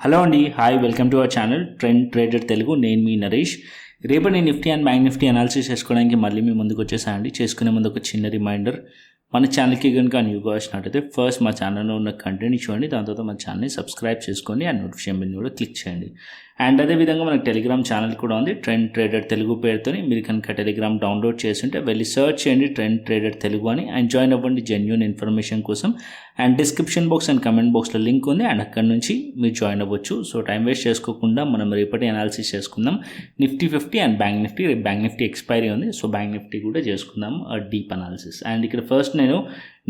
Hello అండి, hi, welcome to our channel trend trader Telugu. నేను మీ నరేష్. రేపటి Nifty and bank Nifty analysis చేసుకోవడానికి మళ్ళీ మీ ముందుకు వచ్చేసానండి. చేసుకునే ముందు ఒక చిన్న రిమైండర్, మన ఛానల్కి కనుక న్యూగా వచ్చినట్టయితే ఫస్ట్ మా ఛానల్లో ఉన్న కంటెంట్ చూడండి, దాని తర్వాత మన ఛానల్ని సబ్స్క్రైబ్ చేసుకోండి అండ్ నోటిఫికేషన్ బిల్ కూడా క్లిక్ చేయండి. అండ్ అదేవిధంగా మనకి టెలిగ్రామ్ ఛానల్ కూడా ఉంది, ట్రెండ్ ట్రేడర్ తెలుగు పేరుతో. మీరు కనుక టెలిగ్రామ్ డౌన్లోడ్ చేస్తుంటే వెళ్ళి సర్చ్ చేయండి ట్రెండ్ ట్రేడర్ తెలుగు అని, అండ్ జాయిన్ అవ్వండి జెన్యూన్ ఇన్ఫర్మేషన్ కోసం. And description box and comment బాక్స్లో లింక్ ఉంది, అండ్ అక్కడ నుంచి మీరు జాయిన్ అవ్వచ్చు. సో టైం వేస్ట్ చేసుకోకుండా మనం రేపటి అనాలిసిస్ చేసుకుందాం. Nifty 50 and bank Nifty. రేపు బ్యాంక్ నిఫ్టీ ఎక్స్పైరీ ఉంది, సో బ్యాంక్ నిఫ్టీ కూడా చేసుకుందాం డీప్ అనాలిసిస్. అండ్ ఇక్కడ ఫస్ట్ నేను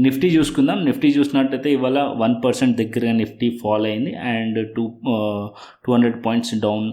నిఫ్టీ చూసుకుందాం. నిఫ్టీ చూసినట్టయితే ఇవాళ 1% దగ్గరగా నిఫ్టీ ఫాల్ అయింది అండ్ 200 పాయింట్స్ డౌన్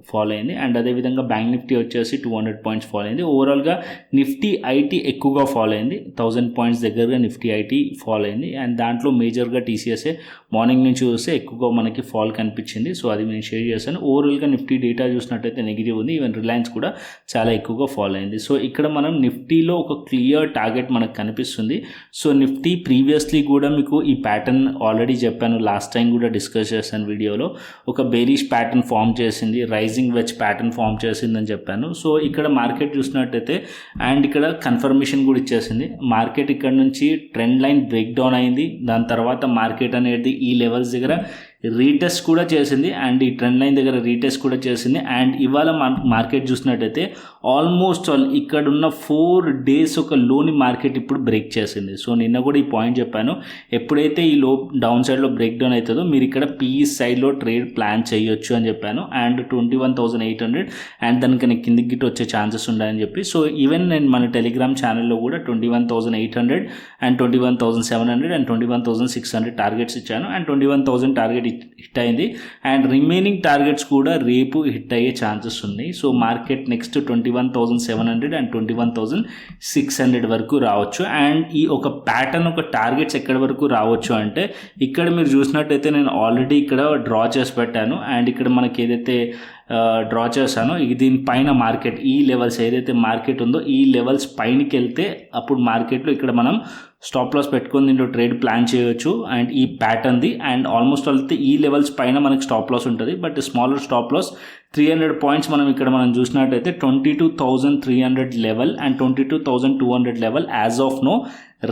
ఫాల్ అయింది. అండ్ అదేవిధంగా బ్యాంక్ నిఫ్టీ వచ్చేసి 200 పాయింట్స్ ఫాల్ అయింది. ఓవరాల్గా నిఫ్టీ ఐటీ ఎక్కువగా ఫాల్ అయింది, 1000 పాయింట్స్ దగ్గరగా నిఫ్టీ ఐటీ ఫాల్ అయింది. అండ్ దాంట్లో మేజర్గా టీసీఎస్ఏ మార్నింగ్ నుంచి చూస్తే ఎక్కువగా మనకి ఫాల్ కనిపించింది, సో అది నేను షేర్ చేశాను. ఓవరాల్గా నిఫ్టీ డేటా చూసినట్టయితే నెగిటివ్ ఉంది, ఈవెన్ రిలయన్స్ కూడా చాలా ఎక్కువగా ఫాల్ అయింది. సో ఇక్కడ మనం నిఫ్టీలో ఒక క్లియర్ టార్గెట్ మనకు కనిపిస్తుంది. సో నిఫ్టీ ప్రీవియస్లీ కూడా మీకు ఈ ప్యాటర్న్ ఆల్రెడీ చెప్పాను, లాస్ట్ టైం కూడా డిస్కస్ చేశాను వీడియోలో. ఒక బేరిష్ ప్యాటర్న్ ఫామ్ చేసింది, రైజింగ్ వెజ్ ప్యాటర్న్ ఫామ్ చేసిందని చెప్పాను. సో ఇక్కడ మార్కెట్ చూసినట్టయితే అండ్ ఇక్కడ కన్ఫర్మేషన్ కూడా ఇచ్చేసింది. మార్కెట్ ఇక్కడ నుంచి ట్రెండ్ లైన్ బ్రేక్ డౌన్ అయింది, దాని తర్వాత మార్కెట్ అనేది ఈ లెవెల్స్ దగ్గర రీటెస్ట్ కూడా చేసింది అండ్ ఈ ట్రెండ్ లైన్ దగ్గర రీటెస్ట్ కూడా చేసింది. అండ్ ఇవాళ మార్కెట్ చూసినట్టయితే ఆల్మోస్ట్ ఇక్కడ ఉన్న 4 days ఒక లోని మార్కెట్ ఇప్పుడు బ్రేక్ చేసింది. సో నిన్న కూడా ఈ పాయింట్ చెప్పాను, ఎప్పుడైతే ఈ లో డౌన్ సైడ్లో బ్రేక్ డౌన్ అవుతుందో మీరు ఇక్కడ పీఈ సైడ్లో ట్రేడ్ ప్లాన్ చేయొచ్చు అని చెప్పాను. అండ్ 21,800 అండ్ దానికి కిందికి గిట్ వచ్చే ఛాన్సెస్ ఉన్నాయని చెప్పి. సో ఈవెన్ నేను మన టెలిగ్రామ్ ఛానల్లో కూడా 21,800 అండ్ 21,700 అండ్ 21,600 టార్గెట్స్ ఇచ్చాను. అండ్ 21,000 టార్గెట్ హిట్ అయింది అండ్ రిమైనింగ్ టార్గెట్స్ కూడా రేపు హిట్ అయ్యే ఛాన్సెస్ ఉన్నాయి. సో మార్కెట్ నెక్స్ట్ 21,700 అండ్ 21,600 వరకు రావచ్చు. అండ్ ఈ ఒక ప్యాటర్న్ ఒక టార్గెట్స్ ఎక్కడి వరకు రావచ్చు అంటే ఇక్కడ మీరు చూసినట్టయితే నేను ఆల్రెడీ ఇక్కడ డ్రా చేసి పెట్టాను. అండ్ ఇక్కడ మనకి ఏదైతే డ్రా చేశానో దీనిపైన మార్కెట్ ఈ లెవెల్స్ ఏదైతే మార్కెట్ ఉందో ఈ లెవెల్స్ పైనకి వెళ్తే అప్పుడు మార్కెట్లో ఇక్కడ మనం స్టాప్ లాస్ పెట్టుకొని దీంట్లో ట్రేడ్ ప్లాన్ చేయొచ్చు. అండ్ ఈ ప్యాటర్న్ది అండ్ ఆల్మోస్ట్ వెళ్తే ఈ లెవెల్స్ పైన మనకి స్టాప్ లాస్ ఉంటుంది, but smaller stop loss 300 points మనం చూసినట్టయితే 22,300 level and 22,200 level as of now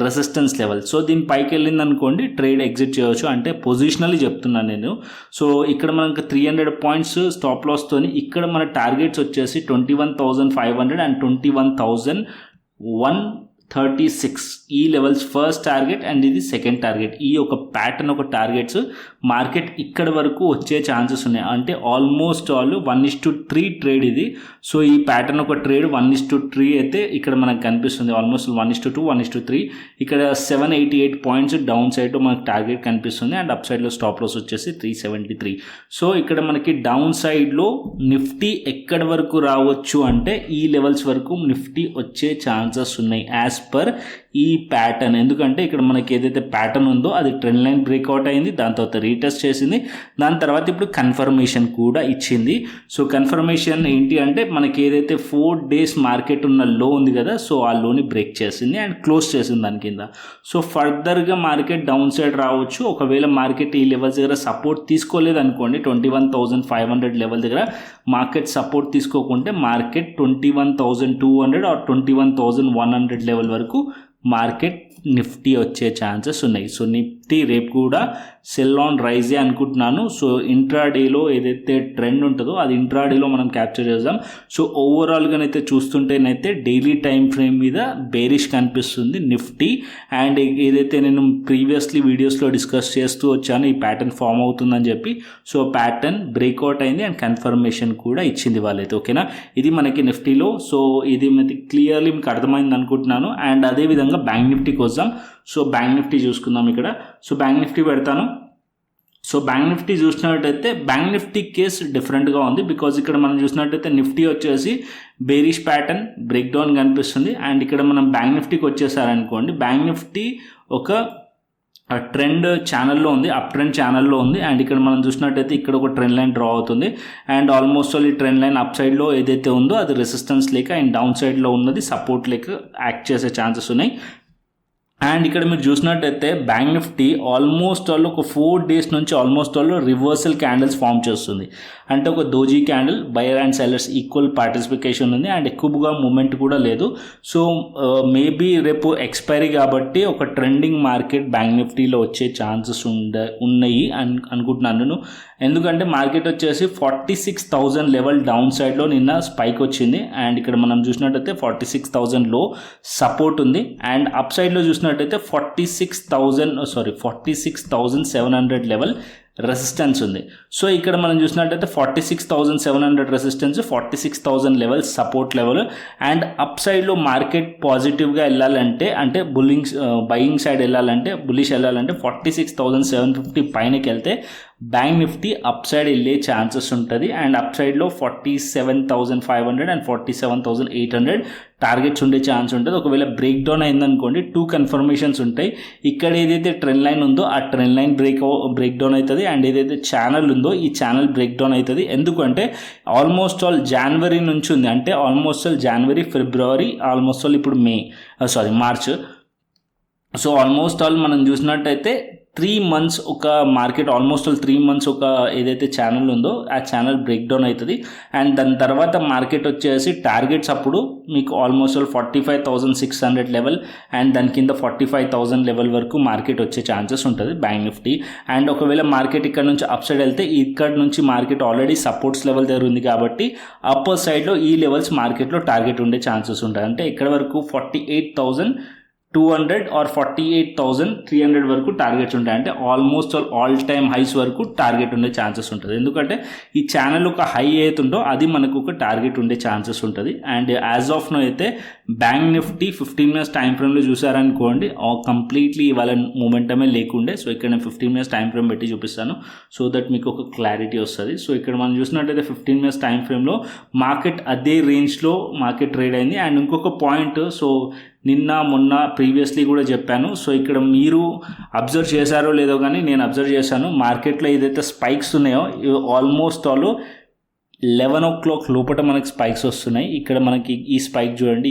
resistance level. So దీని పైకి వెళ్ళింది అనుకోండి ట్రేడ్ ఎగ్జిట్ చేయవచ్చు, అంటే పొజిషనల్లీ చెప్తున్నాను నేను. సో ఇక్కడ మనకు 300 పాయింట్స్ స్టాప్ లాస్తోని ఇక్కడ మన టార్గెట్స్ వచ్చేసి 21,500 అండ్ 21,136 ఈ లెవెల్స్ ఫస్ట్ టార్గెట్ అండ్ ఇది సెకండ్ టార్గెట్. ఈ ఒక ప్యాటర్న్ ఒక టార్గెట్స్ మార్కెట్ ఇక్కడ వరకు వచ్చే ఛాన్సెస్ ఉన్నాయి, అంటే ఆల్మోస్ట్ ఆల్ 1:3 ట్రేడ్ ఇది. సో ఈ ప్యాటర్న్ ఒక ట్రేడ్ 1:3 అయితే ఇక్కడ మనకు కనిపిస్తుంది, ఆల్మోస్ట్ 1:2 1:3. ఇక్కడ 788 పాయింట్స్ డౌన్ సైడ్ మనకు టార్గెట్ కనిపిస్తుంది అండ్ అప్ సైడ్లో స్టాప్ లాస్ వచ్చేసి 373. సో ఇక్కడ మనకి డౌన్ సైడ్లో నిఫ్టీ ఎక్కడి వరకు రావచ్చు అంటే ఈ లెవెల్స్ వరకు నిఫ్టీ వచ్చే ఛాన్సెస్ ఉన్నాయి యాజ్ పర్ ఈ ప్యాటర్న్. ఎందుకంటే ఇక్కడ మనకి ఏదైతే ప్యాటర్న్ ఉందో అది ట్రెండ్ లైన్ బ్రేక్అవుట్ అయింది, దాని తర్వాత రీటెస్ట్ చేసింది, దాని తర్వాత ఇప్పుడు కన్ఫర్మేషన్ కూడా ఇచ్చింది. సో కన్ఫర్మేషన్ ఏంటి అంటే మనకి ఏదైతే 4 days మార్కెట్ ఉన్న లో ఉంది కదా, సో ఆ లోని బ్రేక్ చేసింది అండ్ క్లోజ్ చేసింది దాని కింద. సో ఫర్దర్గా మార్కెట్ డౌన్ సైడ్ రావచ్చు. ఒకవేళ మార్కెట్ ఈ లెవెల్స్ దగ్గర సపోర్ట్ తీసుకోలేదు అనుకోండి, 21,500 లెవెల్ దగ్గర మార్కెట్ సపోర్ట్ తీసుకోకుంటే మార్కెట్ 21,200 ఆర్ 21,100 లెవెల్ వరకు మార్కెట్ నిఫ్టీ వచ్చే ఛాన్సెస్ ఉన్నాయి. సో నిఫ్టీ రేపు కూడా సెల్ ఆన్ రైజే అనుకుంటున్నాను. సో ఇంట్రాడేలో ఏదైతే ట్రెండ్ ఉంటుందో అది ఇంట్రాడేలో మనం క్యాప్చర్ చేద్దాం. సో ఓవరాల్గానైతే చూస్తుంటేనైతే డైలీ టైం ఫ్రేమ్ మీద బేరిష్ కనిపిస్తుంది నిఫ్టీ. అండ్ ఏదైతే నేను ప్రీవియస్లీ వీడియోస్లో డిస్కస్ చేస్తూ వచ్చాను ఈ ప్యాటర్న్ ఫామ్ అవుతుందని చెప్పి, సో ప్యాటర్న్ బ్రేక్అవుట్ అయింది అండ్ కన్ఫర్మేషన్ కూడా ఇచ్చింది వాళ్ళైతే. ఓకేనా, ఇది మనకి నిఫ్టీలో. సో ఇది మనకి క్లియర్లీ మీకు అర్థమైంది అనుకుంటున్నాను. అండ్ అదేవిధంగా బ్యాంక్ నిఫ్టీకి వద్దాం. సో బ్యాంక్ నిఫ్టీ చూసుకుందాం ఇక్కడ. సో బ్యాంక్ నిఫ్టీ పెడతాను. సో బ్యాంక్ నిఫ్టీ చూసినట్టయితే బ్యాంక్ నిఫ్టీ కేసు డిఫరెంట్గా ఉంది, బికాజ్ ఇక్కడ మనం చూసినట్టయితే నిఫ్టీ వచ్చేసి బేరిష్ ప్యాటర్న్ బ్రేక్ డౌన్ కనిపిస్తుంది. అండ్ ఇక్కడ మనం బ్యాంక్ నిఫ్టీకి వచ్చేసారనుకోండి, బ్యాంక్ నిఫ్టీ ఒక ట్రెండ్ ఛానల్లో ఉంది, అప్ ట్రెండ్ ఛానల్లో ఉంది. అండ్ ఇక్కడ మనం చూసినట్టయితే ఇక్కడ ఒక ట్రెండ్ లైన్ డ్రా అవుతుంది అండ్ ఆల్మోస్ట్ ఆల్ ఈ ట్రెండ్ లైన్ అప్ సైడ్లో ఏదైతే ఉందో అది రెసిస్టెన్స్ లేక అండ్ డౌన్ సైడ్లో ఉన్నది సపోర్ట్ లేక యాక్ట్ చేసే ఛాన్సెస్ ఉన్నాయి. అండ్ ఇక్కడ మీరు చూసినట్టయితే బ్యాంక్ నిఫ్టీ ఆల్మోస్ట్ ఆల్ ఒక 4 days నుంచి almost all reversal candles form చేస్తుంది. అంటే ఒక doji candle, buyer and sellers equal participation ఉంది అండ్ ఎక్కువగా మూమెంట్ కూడా లేదు. సో మేబీ రేపు ఎక్స్పైరీ కాబట్టి ఒక ట్రెండింగ్ మార్కెట్ బ్యాంక్ నిఫ్టీలో వచ్చే ఛాన్సెస్ ఉన్నాయి అనుకుంటున్నాను నేను. ఎందుకంటే మార్కెట్ వచ్చేసి 46,000 లెవెల్ డౌన్ సైడ్లో నిన్న స్పైక్ వచ్చింది అండ్ ఇక్కడ మనం చూసినట్టయితే 46,000లో సపోర్ట్ ఉంది అండ్ అప్ సైడ్లో చూసినట్టయితే 46,700 లెవెల్ రెసిస్టెన్స్ ఉంది. సో ఇక్కడ మనం చూసినట్టయితే 46,700 resistance, 46,000 level support level and up సైడ్లో మార్కెట్ పాజిటివ్గా వెళ్ళాలంటే అంటే బయింగ్ సైడ్ వెళ్ళాలంటే బుల్లిష్ వెళ్ళాలంటే 46,750 పైనకి వెళ్తే బ్యాంక్ నిఫ్టీ అప్ సైడ్ వెళ్ళే ఛాన్సెస్ ఉంటుంది అండ్ అప్ సైడ్లో 47,500 అండ్ 47,800 టార్గెట్స్ ఉండే ఛాన్స్ ఉంటుంది. ఒకవేళ బ్రేక్ డౌన్ అయిందనుకోండి 2 కన్ఫర్మేషన్స్ ఉంటాయి. ఇక్కడ ఏదైతే ట్రెండ్ లైన్ ఉందో ఆ ట్రెండ్ లైన్ బ్రేక్ డౌన్ అవుతుంది అండ్ ఏదైతే ఛానల్ ఉందో ఈ ఛానల్ బ్రేక్ డౌన్ అవుతుంది. ఎందుకంటే ఆల్మోస్ట్ ఆల్ జనవరి నుంచి ఉంది, అంటే ఆల్మోస్ట్ ఆల్ జనవరి, ఫిబ్రవరి, ఆల్మోస్ట్ ఆల్ ఇప్పుడు మార్చ్. సో ఆల్మోస్ట్ ఆల్ మనం చూసినట్టయితే 3 months ఒక మార్కెట్ ఆల్మోస్ట్ ఆల్ 3 months ఒక ఏదైతే ఛానల్ ఉందో ఆ ఛానల్ బ్రేక్ డౌన్ అవుతుంది అండ్ దాని తర్వాత మార్కెట్ వచ్చేసి టార్గెట్స్ అప్పుడు మీకు ఆల్మోస్ట్ ఆల్ 45,600 లెవెల్ అండ్ దాని కింద 45,000 లెవెల్ వరకు మార్కెట్ వచ్చే ఛాన్సెస్ ఉంటుంది బ్యాంక్ నిఫ్టీ. అండ్ ఒకవేళ మార్కెట్ ఇక్కడ నుంచి అప్ సైడ్ వెళ్తే ఇక్కడ నుంచి మార్కెట్ ఆల్రెడీ సపోర్ట్స్ లెవెల్ దగ్గర ఉంది కాబట్టి అప్పర్ సైడ్లో ఈ లెవెల్స్ మార్కెట్లో టార్గెట్ ఉండే ఛాన్సెస్ ఉంటాయి. అంటే ఇక్కడ వరకు 48,200 ఆర్ 48,300 వరకు టార్గెట్స్ ఉంటాయి. అంటే ఆల్మోస్ట్ ఆల్ టైమ్ హైస్ వరకు టార్గెట్ ఉండే ఛాన్సెస్ ఉంటుంది. ఎందుకంటే ఈ ఛానల్ ఒక హై అవుతుందో అది మనకు ఒక టార్గెట్ ఉండే ఛాన్సెస్ ఉంటుంది. అండ్ యాజ్ ఆఫ్ నో అయితే బ్యాంక్ నిఫ్టీ 15 minutes టైం ఫ్రేమ్లో చూసారనుకోండి కంప్లీట్లీ ఇవాళ మూమెంటమే లేకుండే. సో ఇక్కడ నేను 15 minutes టైం ఫ్రేమ్ పెట్టి చూపిస్తాను సో దట్ మీకు ఒక క్లారిటీ వస్తుంది. సో ఇక్కడ మనం చూసినట్టయితే 15 minutes టైం ఫ్రేమ్లో మార్కెట్ అదే రేంజ్లో మార్కెట్ ట్రేడ్ అయింది. అండ్ ఇంకొక పాయింట్, సో నిన్న మొన్న ప్రీవియస్లీ కూడా చెప్పాను. సో ఇక్కడ మీరు అబ్జర్వ్ చేశారో లేదో కానీ నేను అబ్జర్వ్ చేశాను మార్కెట్లో ఏదైతే స్పైక్స్ ఉన్నాయో ఆల్మోస్ట్ ఆల్ 11 o'clock లోపల మనకి స్పైక్స్ వస్తున్నాయి. ఇక్కడ మనకి ఈ స్పైక్ చూడండి.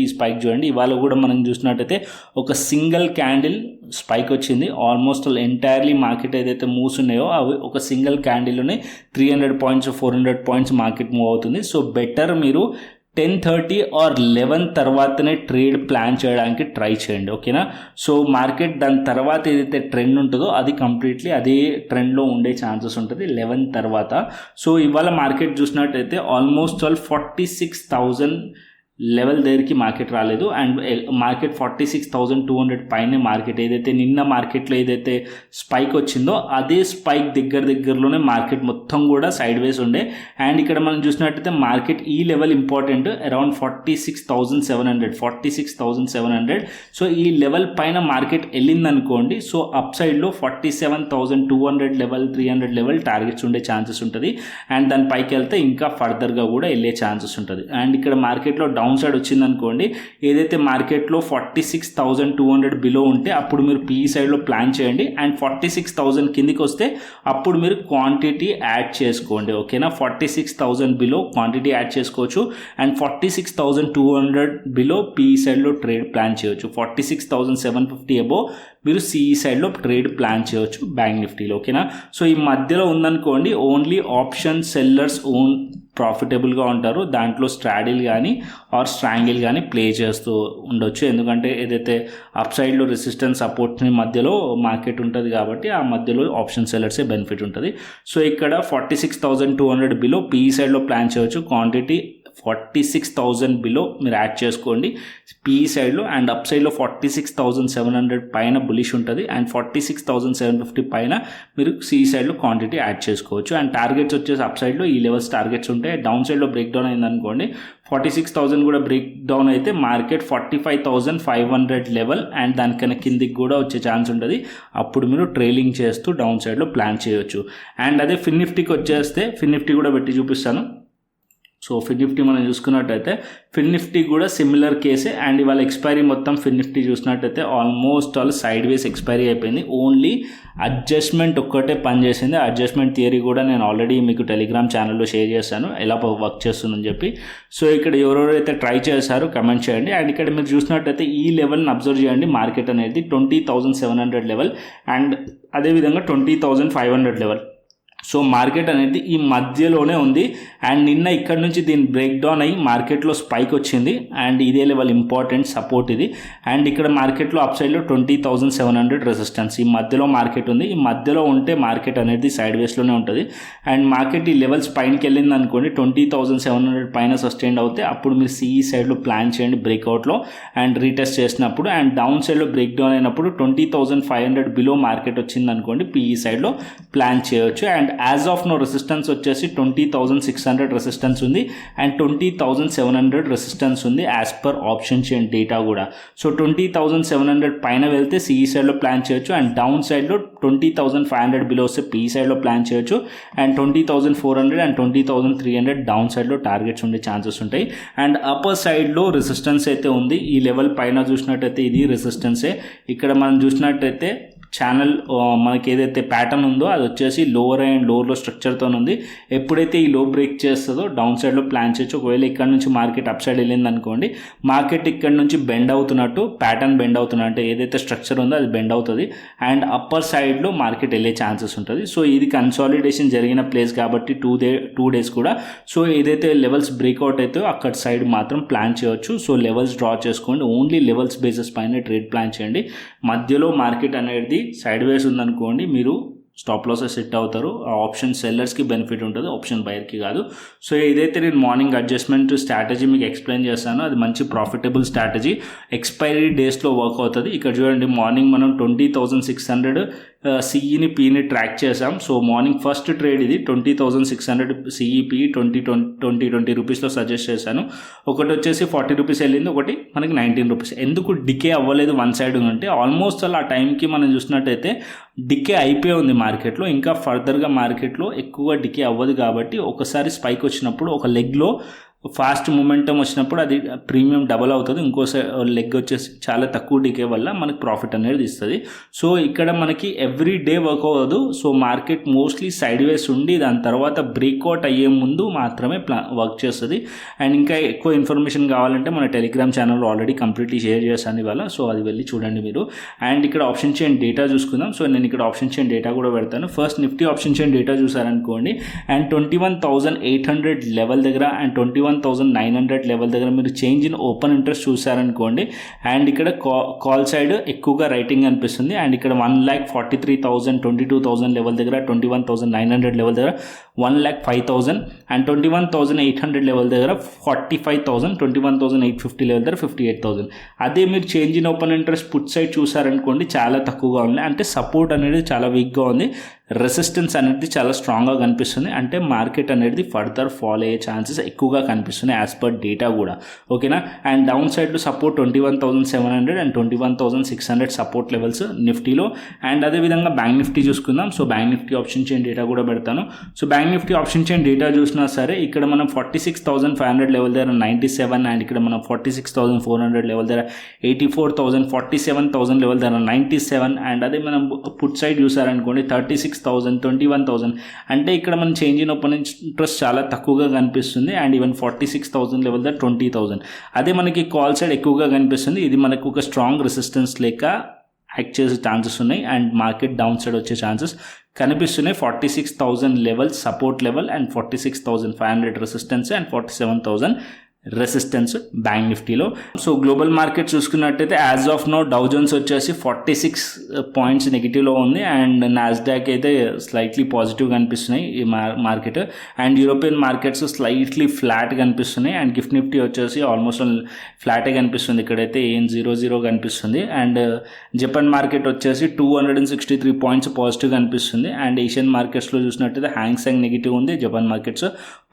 ఇవాళ కూడా మనం చూసినట్టయితే ఒక సింగిల్ క్యాండిల్ స్పైక్ వచ్చింది. ఆల్మోస్ట్ ఎంటైర్లీ మార్కెట్ ఏదైతే మూవ్స్ ఉన్నాయో అవి ఒక సింగిల్ క్యాండిల్లోనే 300 points 400 points మార్కెట్ మూవ్ అవుతుంది. సో బెటర్ మీరు 10:30 or 11 తర్వాతనే ట్రేడ్ ప్లాన్ చేయడానికి ట్రై చేయండి, ఓకేనా. సో మార్కెట్ దాని తర్వాత ఏదైతే ట్రెండ్ ఉంటుందో అది కంప్లీట్లీ అదే ట్రెండ్లో ఉండే ఛాన్సెస్ ఉంటుంది 11 తర్వాత. సో ఇవాళ మార్కెట్ చూసినట్టయితే ఆల్మోస్ట్ ఆల్ 46,000 లెవెల్ దగ్గరికి మార్కెట్ రాలేదు అండ్ మార్కెట్ 46,200 పైన మార్కెట్ ఏదైతే నిన్న మార్కెట్లో ఏదైతే స్పైక్ వచ్చిందో అదే స్పైక్ దగ్గరలోనే మార్కెట్ మొత్తం కూడా సైడ్ వేస్ ఉండే. అండ్ ఇక్కడ మనం చూసినట్టయితే మార్కెట్ ఈ లెవెల్ ఇంపార్టెంట్, అరౌండ్ 46,700. సో ఈ లెవెల్ పైన మార్కెట్ వెళ్ళిందనుకోండి, సో అప్ సైడ్లో 47,200 లెవెల్ 300 లెవెల్ టార్గెట్స్ ఉండే ఛాన్సెస్ ఉంటుంది అండ్ దాని పైకి వెళ్తే ఇంకా ఫర్దర్గా కూడా వెళ్ళే ఛాన్సెస్ ఉంటుంది. అండ్ ఇక్కడ మార్కెట్లో డౌన్ సైడ్ వచ్చిందనుకోండి, ఏదైతే మార్కెట్లో 46,200 బిలో ఉంటే అప్పుడు మీరు పీఈ సైడ్లో ప్లాన్ చేయండి అండ్ 46,000 కిందికి వస్తే అప్పుడు మీరు క్వాంటిటీ యాడ్ చేసుకోండి, ఓకేనా. 46,000 బిలో క్వాంటిటీ యాడ్ చేసుకోవచ్చు అండ్ 46,200 బిలో పీఈ సైడ్లో ట్రేడ్ ప్లాన్ చేయవచ్చు. 46,750 అబోవ్ మీరు సిఈ సైడ్లో ట్రేడ్ ప్లాన్ చేయవచ్చు బ్యాంక్ నిఫ్టీలో, ఓకేనా. సో ఈ మధ్యలో ఉందనుకోండి ఓన్లీ ఆప్షన్ సెల్లర్స్ ఓన్ ప్రాఫిటబుల్గా ఉంటారు, దాంట్లో స్ట్రాడిల్ కానీ ఆర్ స్ట్రాంగిల్ కానీ ప్లే చేస్తూ ఉండొచ్చు. ఎందుకంటే ఏదైతే అప్ సైడ్లో రెసిస్టెన్స్ సపోర్ట్ని మధ్యలో మార్కెట్ ఉంటుంది కాబట్టి ఆ మధ్యలో ఆప్షన్ సెల్లర్సే బెనిఫిట్ ఉంటుంది. సో ఇక్కడ 46,200 బిలో పీఈ సైడ్లో ప్లాన్ చేయవచ్చు. క్వాంటిటీ 46,000 బిలో మీరు యాడ్ చేసుకోండి పీఈ సైడ్లో అండ్ అప్ సైడ్లో 46,700 పైన బులిష్ ఉంటుంది అండ్ 46,750 పైన మీరు సిఈ సైడ్లో క్వాంటిటీ యాడ్ చేసుకోవచ్చు. అండ్ టార్గెట్స్ వచ్చేసి అప్ సైడ్లో ఈ లెవెల్స్ టార్గెట్స్ ఉంటాయి. డౌన్ సైడ్లో బ్రేక్ డౌన్ అయిందనుకోండి 46,000 కూడా బ్రేక్ డౌన్ అయితే మార్కెట్ 45,500 లెవెల్ అండ్ దానికన్నా కిందికి కూడా వచ్చే ఛాన్స్ ఉంటుంది. అప్పుడు మీరు ట్రైలింగ్ చేస్తూ డౌన్ సైడ్లో ప్లాన్ చేయవచ్చు. అండ్ అదే ఫిన్ నిఫ్టీకి వచ్చేస్తే ఫిన్ నిఫ్టీ కూడా పెట్టి చూపిస్తాను. సో ఫిన్ నిఫ్టీ మనం చూసుకున్నట్టయితే ఫిన్ నిఫ్టీ కూడా సిమిలర్ కేసే. అండ్ ఇవాళ ఎక్స్పైరీ మొత్తం ఫిన్ నిఫ్టీ చూసినట్టయితే ఆల్మోస్ట్ ఆల్ సైడ్ వేస్ ఎక్స్పైరీ అయిపోయింది. ఓన్లీ అడ్జస్ట్మెంట్ ఒక్కటే పనిచేసింది. అడ్జస్ట్మెంట్ థియరీ కూడా నేను ఆల్రెడీ మీకు టెలిగ్రామ్ ఛానల్లో షేర్ చేశాను ఎలా వర్క్ చేస్తుందని చెప్పి. సో ఇక్కడ ఎవరెవరైతే ట్రై చేశారో కమెంట్ చేయండి. అండ్ ఇక్కడ మీరు చూసినట్టయితే ఈ లెవెల్ని అబ్జర్వ్ చేయండి. మార్కెట్ అనేది 20,700 లెవెల్ అండ్ అదేవిధంగా 20,500 లెవెల్. సో మార్కెట్ అనేది ఈ మధ్యలోనే ఉంది. అండ్ నిన్న ఇక్కడ నుంచి దీని బ్రేక్ డౌన్ అయ్యి మార్కెట్లో స్పైక్ వచ్చింది. అండ్ ఇదే లెవెల్ ఇంపార్టెంట్ సపోర్ట్ ఇది. అండ్ ఇక్కడ మార్కెట్లో అప్ సైడ్లో 20,700 రెసిస్టెన్స్. ఈ మధ్యలో మార్కెట్ ఉంది. ఈ మధ్యలో ఉంటే మార్కెట్ అనేది సైడ్ వేస్లోనే ఉంటుంది. అండ్ మార్కెట్ ఈ లెవెల్స్ పైనకి వెళ్ళింది అనుకోండి, 20,700 పైన సస్టైన్ అవుతే అప్పుడు మీరు సిఈ సైడ్లో ప్లాన్ చేయండి బ్రేక్అవుట్లో అండ్ రీటెస్ట్ చేసినప్పుడు. అండ్ డౌన్ సైడ్లో బ్రేక్ డౌన్ అయినప్పుడు 20,500 బిలో మార్కెట్ వచ్చింది అనుకోండి, పిఈ సైడ్లో ప్లాన్ చేయవచ్చు. And as of now resistance వచ్చేసి 20,600 రెసిస్టెన్స్ ఉంది అండ్ 20,700 రెసిస్టెన్స్ ఉంది as per option chain data కూడా. సో 20,700 పైన వెళ్తే సిఈ సైడ్లో ప్లాన్ చేయొచ్చు. అండ్ డౌన్ సైడ్లో 20,500 బిలో వస్తే పిఈ సైడ్లో ప్లాన్ చేయొచ్చు. అండ్ 20,400 అండ్ 20,300 డౌన్ సైడ్లో టార్గెట్స్ ఉండే ఛాన్సెస్ ఉంటాయి. అండ్ అప్పర్ సైడ్లో రెసిస్టెన్స్ అయితే ఉంది. ఈ లెవెల్ పైన చూసినట్టయితే ఇది రెసిస్టెన్సే. ఇక్కడ మనం చూసినట్టయితే ఛానల్ మనకి ఏదైతే ప్యాటర్న్ ఉందో అది వచ్చేసి లోవర్ అండ్ లోవర్లో స్ట్రక్చర్తో ఉంది. ఎప్పుడైతే ఈ లో బ్రేక్ చేస్తుందో డౌన్ సైడ్లో ప్లాన్ చేయొచ్చు. ఒకవేళ ఇక్కడ నుంచి మార్కెట్ అప్ సైడ్ వెళ్ళింది అనుకోండి, మార్కెట్ ఇక్కడ నుంచి బెండ్ అవుతున్నట్టు ప్యాటర్న్ బెండ్ అవుతున్నట్టు అంటే ఏదైతే స్ట్రక్చర్ ఉందో అది బెండ్ అవుతుంది అండ్ అప్పర్ సైడ్లో మార్కెట్ వెళ్ళే ఛాన్సెస్ ఉంటుంది. సో ఇది కన్సాలిడేషన్ జరిగిన ప్లేస్ కాబట్టి టూ డేస్ కూడా. సో ఏదైతే లెవెల్స్ బ్రేక్అవుట్ అయితే అక్కడ సైడ్ మాత్రం ప్లాన్ చేయొచ్చు. సో లెవెల్స్ డ్రా చేసుకోండి. ఓన్లీ లెవెల్స్ బేసిస్ పైన ట్రేడ్ ప్లాన్ చేయండి. మధ్యలో మార్కెట్ అనేది సైడ్ వేస్ ఉందనుకోండి, మీరు స్టాప్ లాసెస్ సెట్ అవుతారు. ఆ ఆప్షన్ సెల్లర్స్కి బెనిఫిట్ ఉంటుంది, ఆప్షన్ బయర్కి కాదు. సో ఏదైతే నేను మార్నింగ్ అడ్జస్ట్మెంట్ స్ట్రాటజీ మీకు ఎక్స్ప్లెయిన్ చేస్తానో అది మంచి ప్రాఫిటబుల్ స్ట్రాటజీ. ఎక్స్పైరీ డేస్లో వర్క్ అవుతుంది. ఇక్కడ చూడండి, మార్నింగ్ మనం 20,600 సిఈని పీని ట్రాక్ చేసాం. సో మార్నింగ్ ఫస్ట్ ట్రేడ్ ఇది 20,600 సిఈపీ 20 రూపీస్లో సజెస్ట్ చేశాను. ఒకటి వచ్చేసి 40 రూపీస్ వెళ్ళింది, ఒకటి మనకి 19 రూపీస్. ఎందుకు డికే అవ్వలేదు వన్ సైడ్ అంటే ఆల్మోస్ట్ అలా ఆ టైంకి మనం చూసినట్టయితే డికే అయిపోయి ఉంది మార్కెట్లో. ఇంకా ఫర్దర్గా మార్కెట్లో ఎక్కువ డికే అవ్వదు కాబట్టి ఒకసారి స్పైక్ వచ్చినప్పుడు ఒక లెగ్లో ఫాస్ట్ మూమెంటం వచ్చినప్పుడు అది ప్రీమియం డబల్ అవుతుంది. ఇంకో లెగ్ వచ్చేసి చాలా తక్కువ డికే వల్ల మనకి ప్రాఫిట్ అనేది ఇస్తుంది. సో ఇక్కడ మనకి ఎవ్రీ డే వర్క్ అవ్వదు. సో మార్కెట్ మోస్ట్లీ సైడ్ వేస్ ఉండి దాని తర్వాత బ్రేక్అవుట్ అయ్యే ముందు మాత్రమే వర్క్ చేస్తుంది. అండ్ ఇంకా ఎక్కువ ఇన్ఫర్మేషన్ కావాలంటే మన టెలిగ్రామ్ ఛానల్లో ఆల్రెడీ కంప్లీట్లీ షేర్ చేశాను ఇవాళ. సో అది వెళ్ళి చూడండి మీరు. అండ్ ఇక్కడ ఆప్షన్ చైన్ డేటా చూసుకుందాం. సో నేను ఇక్కడ ఆప్షన్ చైన్ డేటా కూడా పెడతాను. First Nifty option chain data చూసారనుకోండి, అండ్ 21,800 లెవెల్ దగ్గర అండ్ 21,900 లెవెల్ దగ్గర మీరు చేంజ్ ఇన్ ఓపెన్ ఇంట్రెస్ట్ చూసారనుకోండి. అండ్ ఇక్కడ కాల్ సైడ్ ఎక్కువగా రైటింగ్ అనిపిస్తుంది. అండ్ ఇక్కడ 1,43,000 22,000 లెవెల్ దగ్గర 21,900 లెవెల్ దగ్గర 1,05,000 అండ్ 21,800 లెవెల్ దగ్గర 45,000 21,850 లెవెల్ దగ్గర 58,000. అదే మీరు change in open interest put side చూసారనుకోండి చాలా తక్కువగా ఉంది. అంటే సపోర్ట్ అనేది చాలా వీక్గా ఉంది, రెసిస్టెన్స్ అనేది చాలా స్ట్రాంగ్గా కనిపిస్తుంది. అంటే మార్కెట్ అనేది ఫర్దర్ ఫాల్ అయ్యే ఛాన్సెస్ ఎక్కువగా కనిపిస్తున్నాయి యాజ్ పర్ డేటా కూడా. ఓకేనా. అండ్ డౌన్ సైడ్లో సపోర్ట్ 21,700 అండ్ 21,600 సపోర్ట్ లెవెల్స్ నిఫ్టీలో. అండ్ అదేవిధంగా బ్యాంక్ నిఫ్టీ చూసుకుందాం. So bank Nifty option chain data కూడా పెడతాను. So bank Nifty option chain data చూసినా సరే ఇక్కడ మనం 46,500 లెవెల్ దగ్గర 97 అండ్ ఇక్కడ మనం 46,400 లెవెల్ దగ్గర 84,000 47,000 లెవెల్ దగ్గర 97 అండ్ అదే మనం పుట్ సైడ్ చూసారనుకోండి 36,000 21,000. అంటే ఇక్కడ మనం చేంజ్ ఇన్ ఓపెన్ ఇంట్రెస్ట్ చాలా తక్కువగా కనిపిస్తుంది. అండ్ ఈవెన్ 46,000 లెవెల్ దగ్గర 20,000. అదే మనకి కాల్ సైడ్ ఎక్కువగా కనిపిస్తుంది. ఇది మనకు ఒక స్ట్రాంగ్ రెసిస్టెన్స్ లేక యాక్ట్ చేసే ఛాన్సెస్ ఉన్నాయి అండ్ మార్కెట్ డౌన్ సైడ్ వచ్చే ఛాన్సెస్ కనిపిస్తున్నాయి. 46,000 level support level and 46,500 resistance and 47,000 resistance bank నిఫ్టీలో. సో గ్లోబల్ మార్కెట్ చూసుకున్నట్టయితే as of now Dow Jones వచ్చేసి 46 పాయింట్స్ నెగిటివ్లో ఉంది అండ్ నాస్డాక్ అయితే స్లైట్లీ పాజిటివ్ కనిపిస్తున్నాయి ఈ market. And European markets slightly flat కనిపిస్తున్నాయి అండ్ గిఫ్ట్ నిఫ్టీ వచ్చేసి ఆల్మోస్ట్ ఫ్లాటే కనిపిస్తుంది. ఇక్కడైతే ఏం 0 కనిపిస్తుంది. అండ్ జపాన్ మార్కెట్ వచ్చేసి 263 పాయింట్స్ పాజిటివ్ కనిపిస్తుంది. అండ్ ఏషియన్ మార్కెట్స్లో చూసినట్టయితే హ్యాంగ్ సెంగ్ నెగిటివ్ ఉంది, జపాన్ మార్కెట్స్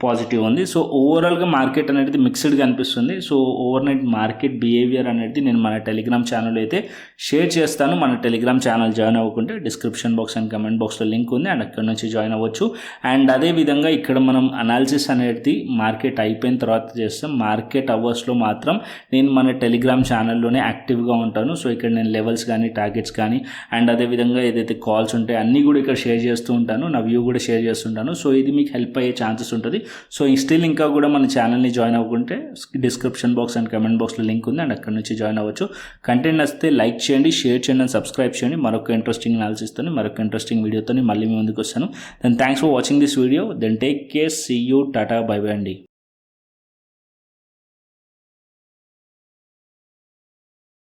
పాజిటివ్ ఉంది. సో ఓవరాల్గా మార్కెట్ అనేది మిక్స్డ్గా అనిపిస్తుంది. So overnight market behaviour అనేది నేను మన టెలిగ్రామ్ ఛానల్ అయితే షేర్ చేస్తాను. మన టెలిగ్రామ్ ఛానల్ జాయిన్ అవ్వకుంటే డిస్క్రిప్షన్ బాక్స్ అండ్ కమెంట్ బాక్స్లో లింక్ ఉంది, అండ్ అక్కడ నుంచి జాయిన్ అవ్వచ్చు. అండ్ అదేవిధంగా ఇక్కడ మనం అనాలిసిస్ అనేది మార్కెట్ అయిపోయిన తర్వాత చేస్తాం. మార్కెట్ అవర్స్లో మాత్రం నేను మన టెలిగ్రామ్ ఛానల్లోనే యాక్టివ్గా ఉంటాను. సో ఇక్కడ నేను లెవెల్స్ కానీ టార్గెట్స్ కానీ అండ్ అదేవిధంగా ఏదైతే కాల్స్ ఉంటాయో అన్నీ కూడా ఇక్కడ షేర్ చేస్తూ ఉంటాను, నా వ్యూ కూడా షేర్ చేస్తుంటాను. సో ఇది మీకు హెల్ప్ అయ్యే ఛాన్సెస్ ఉంటుంది. సో స్టిల్ ఇంకా కూడా మన ఛానల్ని జాయిన్ అవ్వకుంటే డిస్క్రిప్షన్ బాక్స్ అండ్ కమెంట్ బాక్స్లో లింక్ ఉంది, అండ్ అక్కడ నుంచి జాయిన్ అవ్వచ్చు. కంటెంట్ నచ్చితే లైక్ చేయండి, షేర్ చేయండి అండ్ సబ్స్క్రైబ్ చేయండి. మరొక ఇంట్రెస్టింగ్ అనాలిసిస్తో మరొక ఇంట్రెస్టింగ్ వీడియోతో మళ్ళీ మీ ముందుకు వస్తాను. Then thanks for watching this video. Then take care, see you, tata, bye bye అండి.